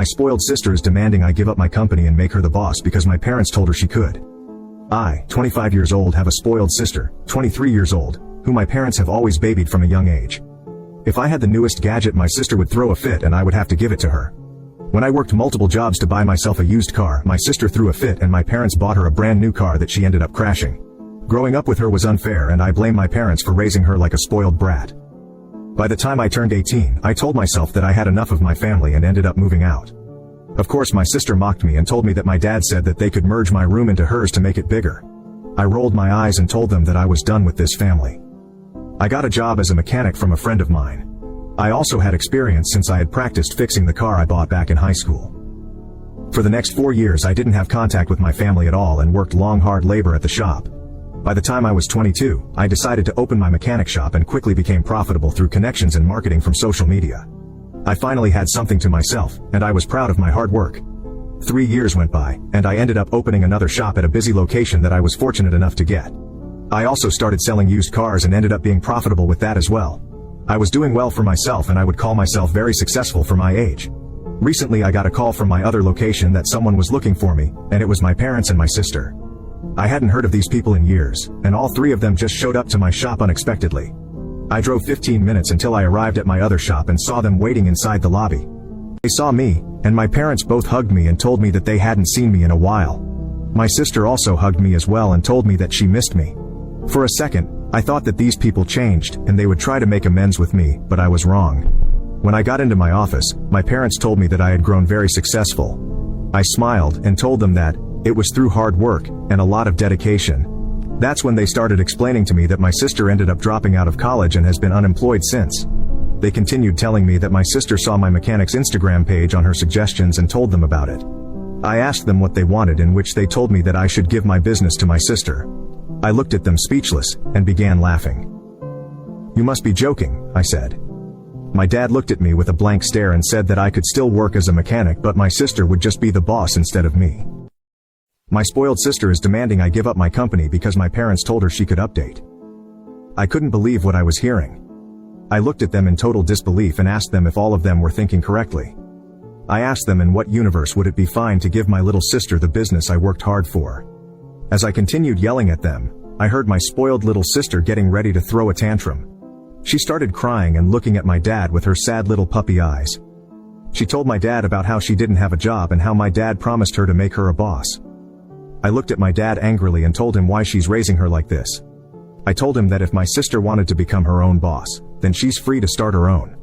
My spoiled sister is demanding I give up my company and make her the boss because my parents told her she could. I, 25 years old, have a spoiled sister, 23 years old, who my parents have always babied from a young age. If I had the newest gadget, my sister would throw a fit and I would have to give it to her. When I worked multiple jobs to buy myself a used car, my sister threw a fit and my parents bought her a brand new car that she ended up crashing. Growing up with her was unfair and I blame my parents for raising her like a spoiled brat. By the time I turned 18, I told myself that I had enough of my family and ended up moving out. Of course, my sister mocked me and told me that my dad said that they could merge my room into hers to make it bigger. I rolled my eyes and told them that I was done with this family. I got a job as a mechanic from a friend of mine. I also had experience since I had practiced fixing the car I bought back in high school. For the next 4 years, I didn't have contact with my family at all and worked long, hard labor at the shop. By the time I was 22, I decided to open my mechanic shop and quickly became profitable through connections and marketing from social media. I finally had something to myself, and I was proud of my hard work. 3 years went by, and I ended up opening another shop at a busy location that I was fortunate enough to get. I also started selling used cars and ended up being profitable with that as well. I was doing well for myself and I would call myself very successful for my age. Recently I got a call from my other location that someone was looking for me, and it was my parents and my sister. I hadn't heard of these people in years, and all three of them just showed up to my shop unexpectedly. I drove 15 minutes until I arrived at my other shop and saw them waiting inside the lobby. They saw me, and my parents both hugged me and told me that they hadn't seen me in a while. My sister also hugged me as well and told me that she missed me. For a second, I thought that these people changed and they would try to make amends with me, but I was wrong. When I got into my office, my parents told me that I had grown very successful. I smiled and told them that it was through hard work and a lot of dedication. That's when they started explaining to me that my sister ended up dropping out of college and has been unemployed since. They continued telling me that my sister saw my mechanic's Instagram page on her suggestions and told them about it. I asked them what they wanted, in which they told me that I should give my business to my sister. I looked at them speechless and began laughing. "You must be joking," I said. My dad looked at me with a blank stare and said that I could still work as a mechanic, but my sister would just be the boss instead of me. My spoiled sister is demanding I give up my company because my parents told her she could update. I couldn't believe what I was hearing. I looked at them in total disbelief and asked them if all of them were thinking correctly. I asked them in what universe would it be fine to give my little sister the business I worked hard for. As I continued yelling at them, I heard my spoiled little sister getting ready to throw a tantrum. She started crying and looking at my dad with her sad little puppy eyes. She told my dad about how she didn't have a job and how my dad promised her to make her a boss. I looked at my dad angrily and told him why she's raising her like this. I told him that if my sister wanted to become her own boss, then she's free to start her own.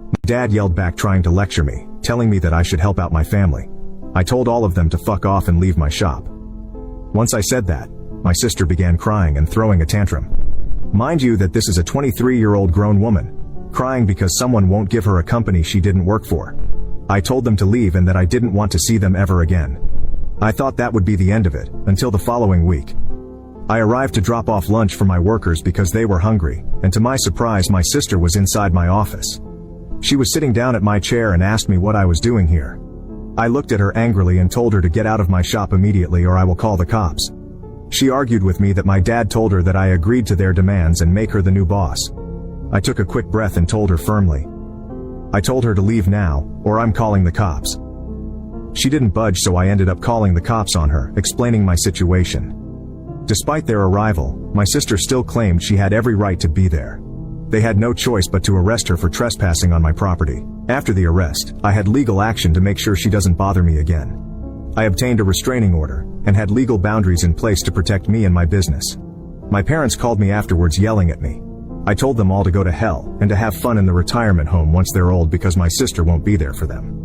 My dad yelled back, trying to lecture me, telling me that I should help out my family. I told all of them to fuck off and leave my shop. Once I said that, my sister began crying and throwing a tantrum. Mind you that this is a 23-year-old grown woman, crying because someone won't give her a company she didn't work for. I told them to leave and that I didn't want to see them ever again. I thought that would be the end of it, until the following week. I arrived to drop off lunch for my workers because they were hungry, and to my surprise my sister was inside my office. She was sitting down at my chair and asked me what I was doing here. I looked at her angrily and told her to get out of my shop immediately or I will call the cops. She argued with me that my dad told her that I agreed to their demands and make her the new boss. I took a quick breath and told her firmly. I told her to leave now, or I'm calling the cops. She didn't budge, so I ended up calling the cops on her, explaining my situation. Despite their arrival, my sister still claimed she had every right to be there. They had no choice but to arrest her for trespassing on my property. After the arrest, I had legal action to make sure she doesn't bother me again. I obtained a restraining order, and had legal boundaries in place to protect me and my business. My parents called me afterwards yelling at me. I told them all to go to hell, and to have fun in the retirement home once they're old because my sister won't be there for them.